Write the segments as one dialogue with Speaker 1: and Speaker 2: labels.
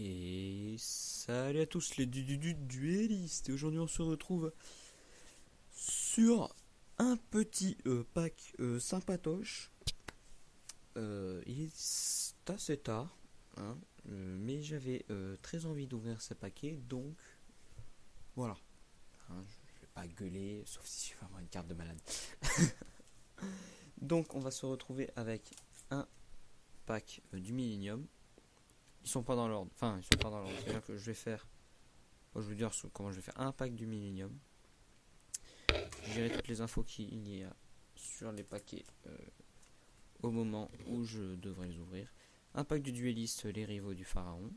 Speaker 1: Et salut à tous les duellistes. Et aujourd'hui on se retrouve sur un petit pack sympatoche. Il est assez tard, hein, mais j'avais très envie d'ouvrir ce paquet, donc voilà. Hein, je vais pas gueuler, sauf si je vais avoir une carte de malade. Donc on va se retrouver avec un pack du Millennium. Ils sont pas dans l'ordre, enfin ils sont pas dans l'ordre, c'est-à-dire que je vais faire, je vais vous dire comment je vais faire un pack du Millennium. Je dirai toutes les infos qu'il y a sur les paquets au moment où je devrais les ouvrir. Un pack du dueliste, les rivaux du pharaon.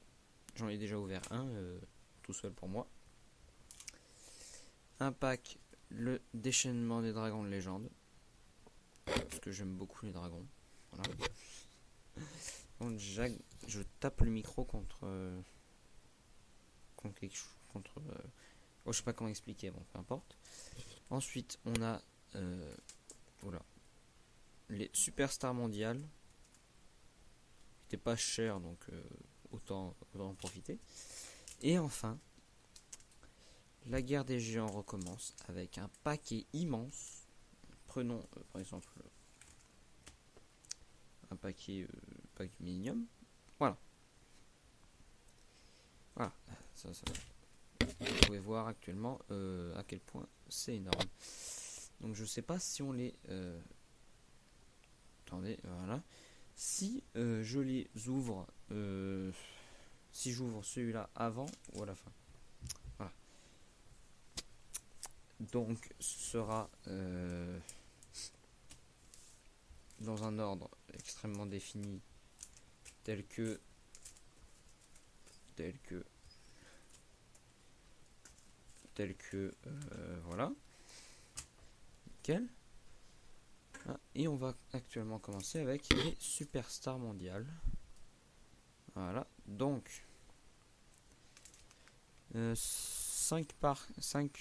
Speaker 1: J'en ai déjà ouvert un tout seul pour moi. Un pack, le déchaînement des dragons de légende, parce que j'aime beaucoup les dragons. Voilà. Donc, je tape le micro contre quelque chose, je sais pas comment expliquer, bon peu importe. Ensuite on a voilà, les superstars mondiales. C'était pas cher, donc autant en profiter. Et enfin, la guerre des géants recommence avec un paquet immense. Prenons par exemple un paquet pack du Millennium. Voilà. Voilà. Ça. Vous pouvez voir actuellement à quel point c'est énorme. Donc je sais pas si on les... attendez, voilà. Si je les ouvre... si j'ouvre celui-là avant ou à la fin. Voilà. Donc ce sera dans un ordre extrêmement défini, tel que voilà, nickel. Et on va actuellement commencer avec les superstars mondiales. Voilà, donc 5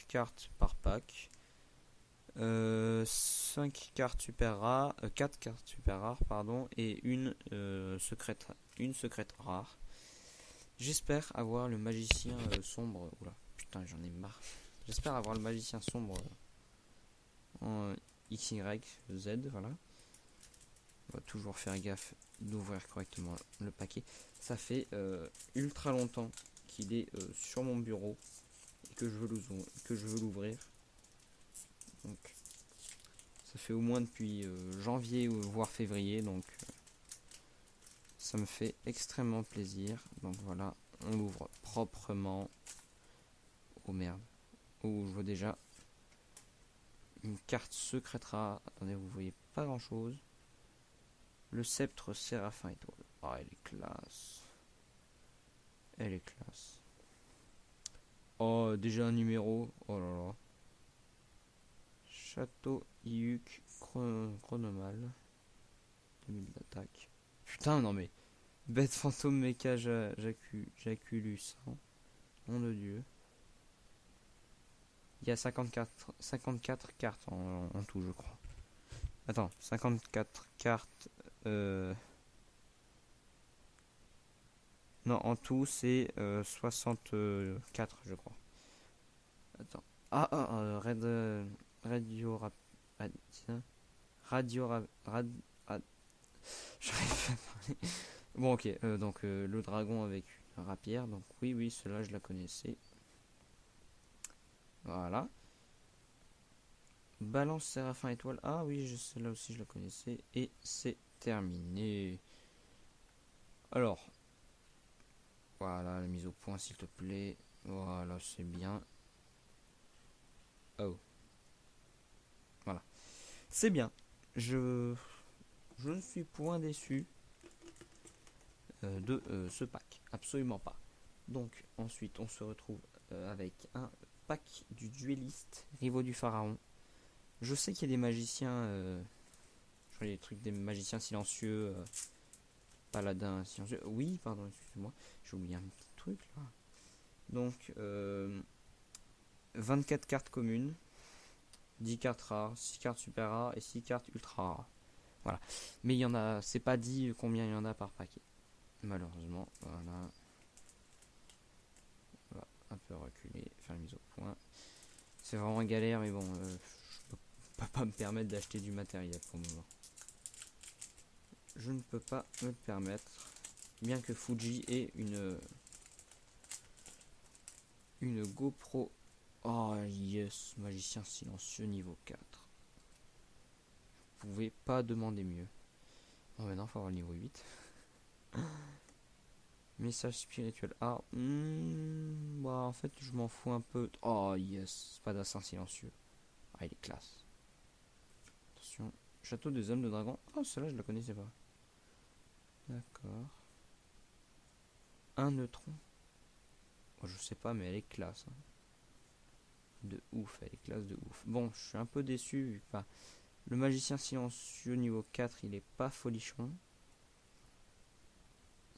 Speaker 1: cartes par pack, 5 cartes super rares, 4 cartes super rares, pardon, et une secrète rare. J'espère avoir le magicien sombre. Oula, putain, j'en ai marre. J'espère avoir le magicien sombre en XYZ, voilà. On va toujours faire gaffe d'ouvrir correctement le paquet. Ça fait ultra longtemps qu'il est sur mon bureau et que je veux l'ouvrir. Donc ça fait au moins depuis janvier ou voire février, donc ça me fait extrêmement plaisir. Donc voilà, on l'ouvre proprement. Oh merde. Oh, je vois déjà une carte secrète rare. Attendez, vous voyez pas grand chose. Le sceptre Séraphin étoile. Ah, elle est classe. Elle est classe. Oh, déjà un numéro. Oh là là. Château Iuk Chronomal. 2000 d'attaque. Putain, non mais. Bête fantôme mecha Jaculus. Hein. Nom de Dieu. Il y a 54 cartes en tout, je crois. Attends, 54 cartes. Non, en tout, c'est 64, je crois. Attends. Radio Rap. Radio Rap. J'arrive pas à parler. Bon, ok. Donc, le dragon avec une rapière. Donc, oui, celle-là, je la connaissais. Voilà. Balance Séraphin étoile. Ah oui, celle-là aussi, je la connaissais. Et c'est terminé. Alors. Voilà, la mise au point, s'il te plaît. Voilà, c'est bien. Oh. Voilà. C'est bien. Je ne suis point déçu de ce pack. Absolument pas. Donc, ensuite, on se retrouve avec un pack du dueliste, rivaux du pharaon. Je sais qu'il y a des magiciens, je vois les trucs des magiciens silencieux, paladins silencieux. Oui, pardon, excusez-moi, j'ai oublié un petit truc là. Donc, 24 cartes communes, 10 cartes rares, 6 cartes super rares et 6 cartes ultra rares. Voilà. Mais il y en a, c'est pas dit combien il y en a par paquet. Malheureusement, voilà. C'est vraiment galère, mais bon, je peux pas me permettre d'acheter du matériel pour le moment. Je ne peux pas me le permettre, bien que Fuji ait une GoPro. Oh yes, magicien silencieux niveau 4. Vous pouvez pas demander mieux. Bon maintenant faut avoir le niveau 8. Message spirituel. Ah, bah en fait je m'en fous un peu. Oh yes, spadassin silencieux. Ah il est classe. Attention, château des hommes de dragon. Oh celle-là je la connaissais pas. D'accord. Un neutron. Oh, je sais pas mais elle est classe. Hein. De ouf, elle est classe de ouf. Bon, je suis un peu déçu. Enfin, le magicien silencieux niveau 4 il est pas folichon.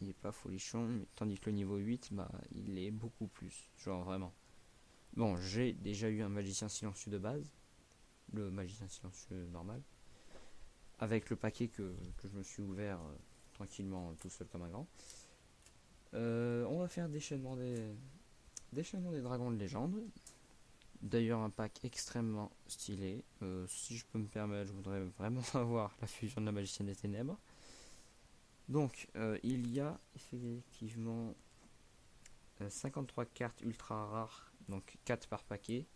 Speaker 1: Il est pas folichon, tandis que le niveau 8, bah, il est beaucoup plus. Genre vraiment. Bon, j'ai déjà eu un magicien silencieux de base. Le magicien silencieux normal. Avec le paquet que je me suis ouvert tranquillement tout seul comme un grand. On va faire déchaînement des dragons de légende. D'ailleurs un pack extrêmement stylé. Si je peux me permettre, je voudrais vraiment avoir la fusion de la magicienne des ténèbres. Donc il y a effectivement 53 cartes ultra rares, donc 4 par paquet,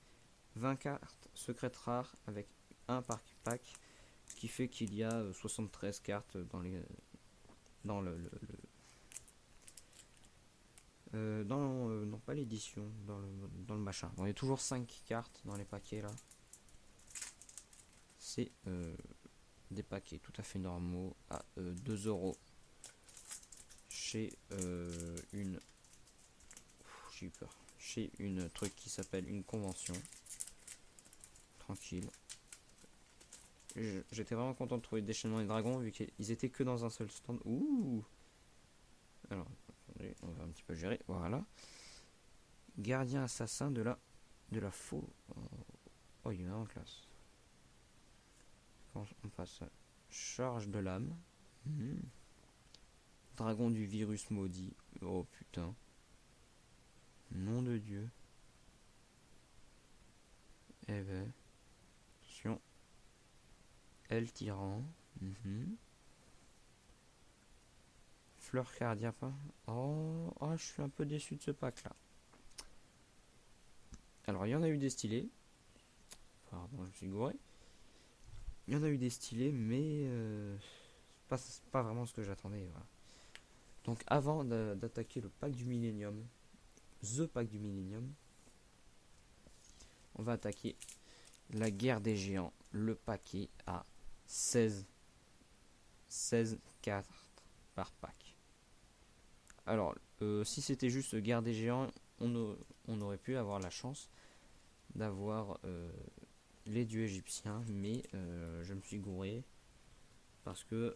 Speaker 1: 20 cartes secrètes rares avec 1 par pack, qui fait qu'il y a 73 cartes dans le non pas l'édition, dans le machin. Bon, il y a toujours 5 cartes dans les paquets là. C'est des paquets tout à fait normaux à 2 € chez une. J'ai eu peur. Chez une truc qui s'appelle une convention. Tranquille. J'étais vraiment content de trouver Déchaînement des dragons vu qu'ils étaient que dans un seul stand. Ouh. Alors, attendez, on va un petit peu gérer. Voilà. Gardien assassin de la faux. Oh, il est en classe. Quand on passe à charge de l'âme. Dragon du virus maudit. Oh putain. Nom de Dieu. Eh ben. Attention. El tyran. Fleur cardiaque. Oh, je suis un peu déçu de ce pack là. Alors il y en a eu des stylés. Pardon, je me suis gouré. Il y en a eu des stylés, mais pas vraiment ce que j'attendais. Voilà. Donc avant d'attaquer le pack du Millennium, The Pack du Millennium, on va attaquer la guerre des géants. Le paquet à 16 cartes par pack. Alors, si c'était juste guerre des géants, on aurait pu avoir la chance d'avoir les dieux égyptiens, mais je me suis gouré parce que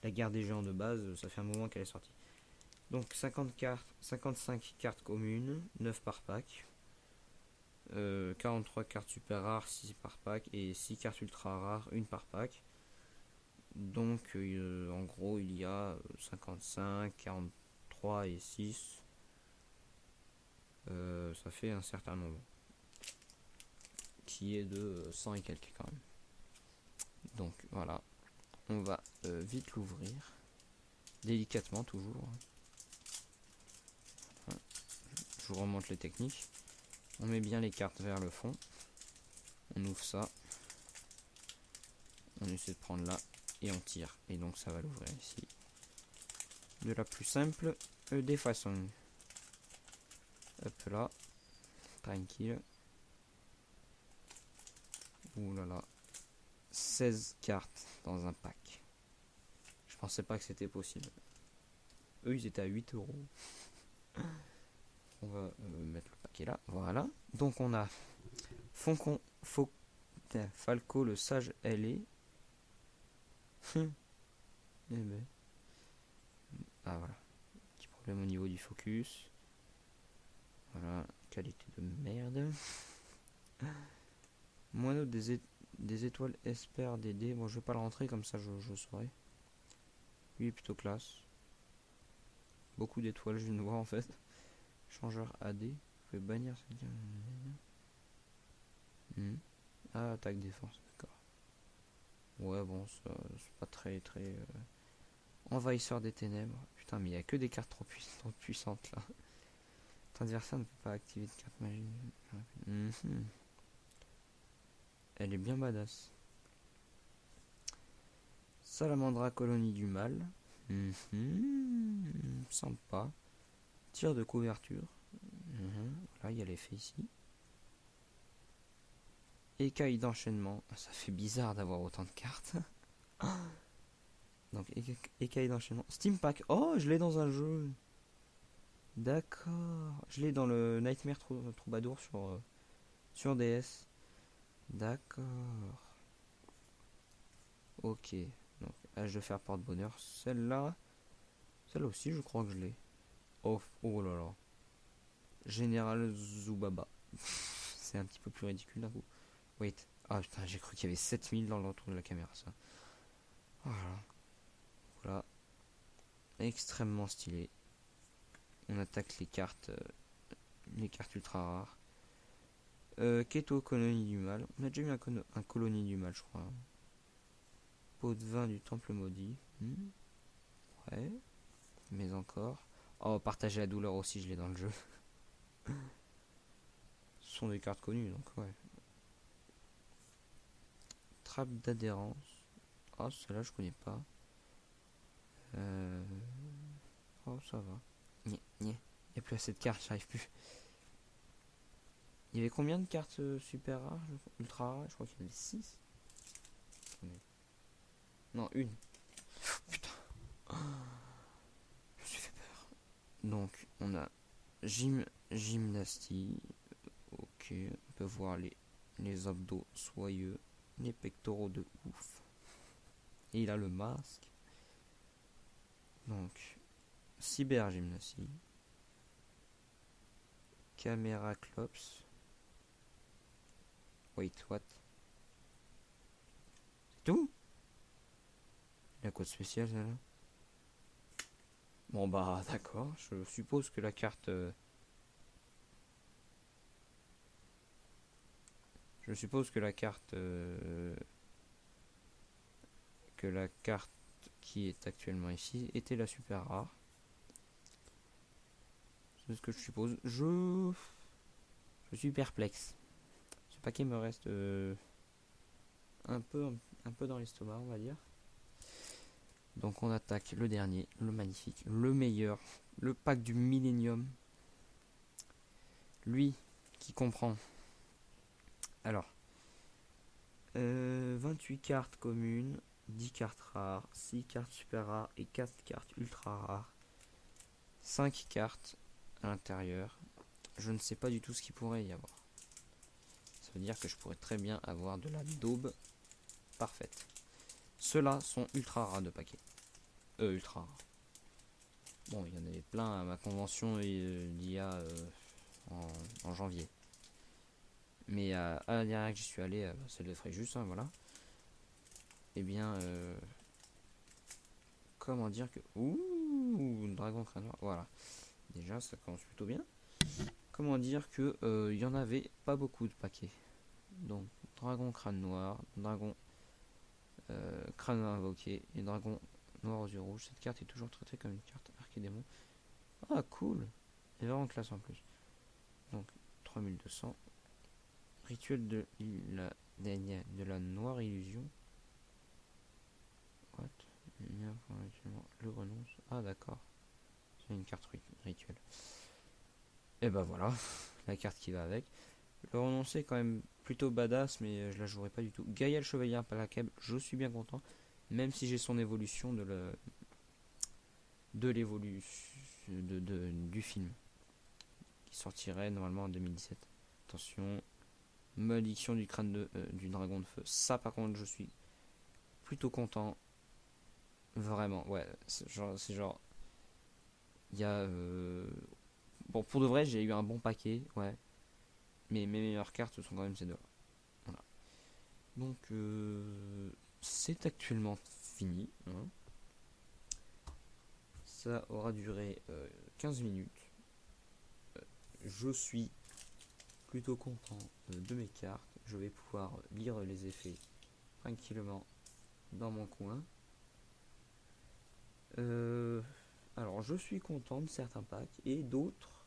Speaker 1: la guerre des géants de base, ça fait un moment qu'elle est sortie. Donc 55 cartes communes, 9 par pack, 43 cartes super rares, 6 par pack, et 6 cartes ultra rares, 1 par pack. Donc en gros il y a 55, 43 et 6. Ça fait un certain nombre. Qui est de 100 et quelques quand même. Donc voilà. On va vite l'ouvrir. Délicatement toujours. Je vous remonte les techniques. On met bien les cartes vers le fond. On ouvre ça. On essaie de prendre là. Et on tire. Et donc ça va l'ouvrir ici. De la plus simple des façons. Hop là. Tranquille. Ouh là là. 16 cartes dans un pack. Je pensais pas que c'était possible. Eux ils étaient à 8 €. On va mettre le paquet là. Voilà. Donc on a Falco le sage ailé. Eh ben. Ah voilà. Petit problème au niveau du focus. Voilà. Qualité de merde. Moineau des étoiles espère des dés. Bon je vais pas le rentrer comme ça je saurai. Lui est plutôt classe. Beaucoup d'étoiles je viens de voir en fait. Changeur AD. pouvez bannir cette carte. Ah, attaque défense, d'accord. Ouais, bon, c'est pas très envahisseur des ténèbres. Putain, mais il y a que des cartes trop puissantes là. Ton adversaire ne peut pas activer de carte magie. Elle est bien badass. Salamandra, colonie du mal. Sympa. Tir de couverture. Voilà, il y a l'effet ici. Écaille d'enchaînement. Ça fait bizarre d'avoir autant de cartes. Donc, écaille d'enchaînement. Steam Pack. Oh, je l'ai dans un jeu. D'accord. Je l'ai dans le Nightmare Troubadour sur DS. D'accord. Ok. Donc, âge de fer porte-bonheur. Celle-là aussi, je crois que je l'ai. Oh là là. Général Zubaba. C'est un petit peu plus ridicule d'un coup. Wait. Ah putain, j'ai cru qu'il y avait 7000 dans l'entour de la caméra, ça. Voilà. Extrêmement stylé. On attaque les cartes ultra rares. Keto, colonie du mal. On a déjà eu un colonie du mal, je crois. Pot de vin du temple maudit. Ouais. Mais encore. Oh, partager la douleur aussi, je l'ai dans le jeu. Ce sont des cartes connues, donc ouais. Trappe d'adhérence. Oh, celle-là, je connais pas. Oh, ça va. Il n'y a plus assez de cartes, j'arrive plus. Il y avait combien de cartes super rares, ultra rares? Je crois qu'il y en avait 6. Non, une. Putain. Je me suis fait peur. Donc, on a gymnastie. Ok, on peut voir les abdos soyeux, les pectoraux de ouf. Et il a le masque. Donc, cybergymnastie. Caméra Clops. Wait, what? C'est tout? La code spéciale, celle-là. Bon bah d'accord, je suppose que la carte... Je suppose que la carte... que la carte qui est actuellement ici était la super rare. C'est ce que je suppose. Je suis perplexe. Ce paquet me reste un peu dans l'estomac, on va dire. Donc on attaque le dernier, le magnifique, le meilleur, le pack du Millennium. Lui qui comprend. Alors, 28 cartes communes, 10 cartes rares, 6 cartes super rares et 4 cartes ultra rares. 5 cartes à l'intérieur. Je ne sais pas du tout ce qu'il pourrait y avoir. Ça veut dire que je pourrais très bien avoir de la daube parfaite. Ceux-là sont ultra rares de paquets. Ultra rares. Bon, il y en avait plein à ma convention d'IA en janvier. Mais à la dernière que j'y suis allé, celle de Fréjus, hein, voilà. Eh bien, comment dire que... Ouh, dragon crâne noir, voilà. Déjà, ça commence plutôt bien. Comment dire que il y en avait pas beaucoup de paquets. Donc, dragon crâne noir, dragon crâne invoqué et dragon noir aux yeux rouges. Cette carte est toujours traitée comme une carte archédémon. Ah, cool. Elle est vraiment classe en plus. Donc, 3200. Rituel de la noire illusion. What? Le renonce. Ah, d'accord. C'est une carte rituelle. Et bah voilà, la carte qui va avec. Le renoncer est quand même plutôt badass, mais je la jouerai pas du tout. Gaïa le chevalier implacable, je suis bien content. Même si j'ai son évolution du film. Qui sortirait normalement en 2017. Attention. Malédiction du crâne du dragon de feu. Ça par contre je suis plutôt content. Vraiment, ouais. C'est genre. Il y a. Bon, pour de vrai, j'ai eu un bon paquet, ouais. Mais mes meilleures cartes sont quand même ces deux-là. Voilà. Donc, c'est actuellement fini. Hein. Ça aura duré 15 minutes. je suis plutôt content de mes cartes. Je vais pouvoir lire les effets tranquillement dans mon coin. Alors je suis content de certains packs et d'autres,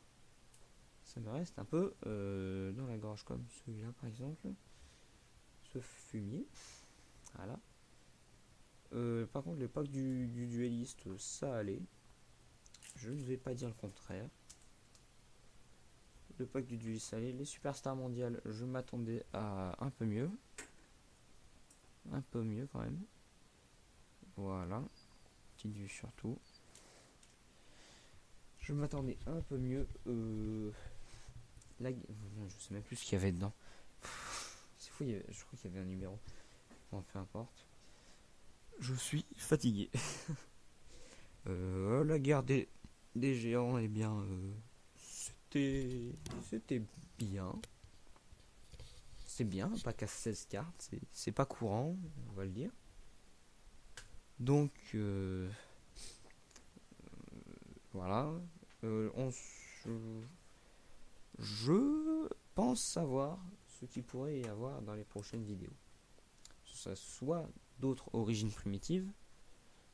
Speaker 1: ça me reste un peu dans la gorge, comme celui-là par exemple, ce fumier. Voilà. Par contre, les packs du dueliste, ça allait. Je ne vais pas dire le contraire. Le pack du dueliste, ça allait. Les superstars mondiales, je m'attendais à un peu mieux. Un peu mieux quand même. Voilà. Petite vue surtout. Je m'attendais un peu mieux. Je sais même plus ce qu'il y avait dedans. C'est fou, je crois qu'il y avait un numéro. Bon, peu importe. Je suis fatigué. La guerre des géants, eh bien, c'était bien. C'est bien, pas qu'à 16 cartes, c'est pas courant, on va le dire. Donc, voilà. Je pense savoir ce qu'il pourrait y avoir dans les prochaines vidéos. Ce serait soit d'autres origines primitives,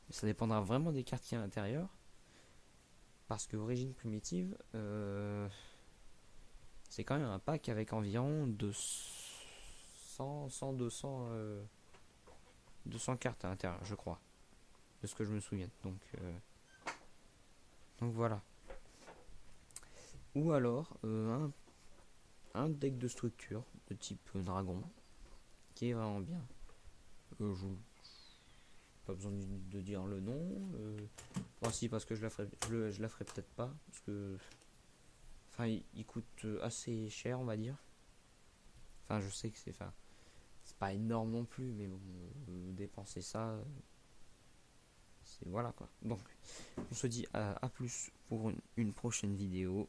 Speaker 1: mais ça dépendra vraiment des cartes qu'il y a à l'intérieur. Parce que origine primitive, c'est quand même un pack avec environ 200 cartes à l'intérieur, je crois. De ce que je me souviens. Donc voilà. Ou alors un deck de structure de type dragon qui est vraiment bien. Pas besoin de dire le nom. Bon, si, parce que je la ferai peut-être pas. Parce que. Enfin, il coûte assez cher, on va dire. Enfin, je sais que c'est. Enfin, c'est pas énorme non plus, mais bon, dépenser ça. C'est voilà quoi. Donc, on se dit à plus pour une prochaine vidéo.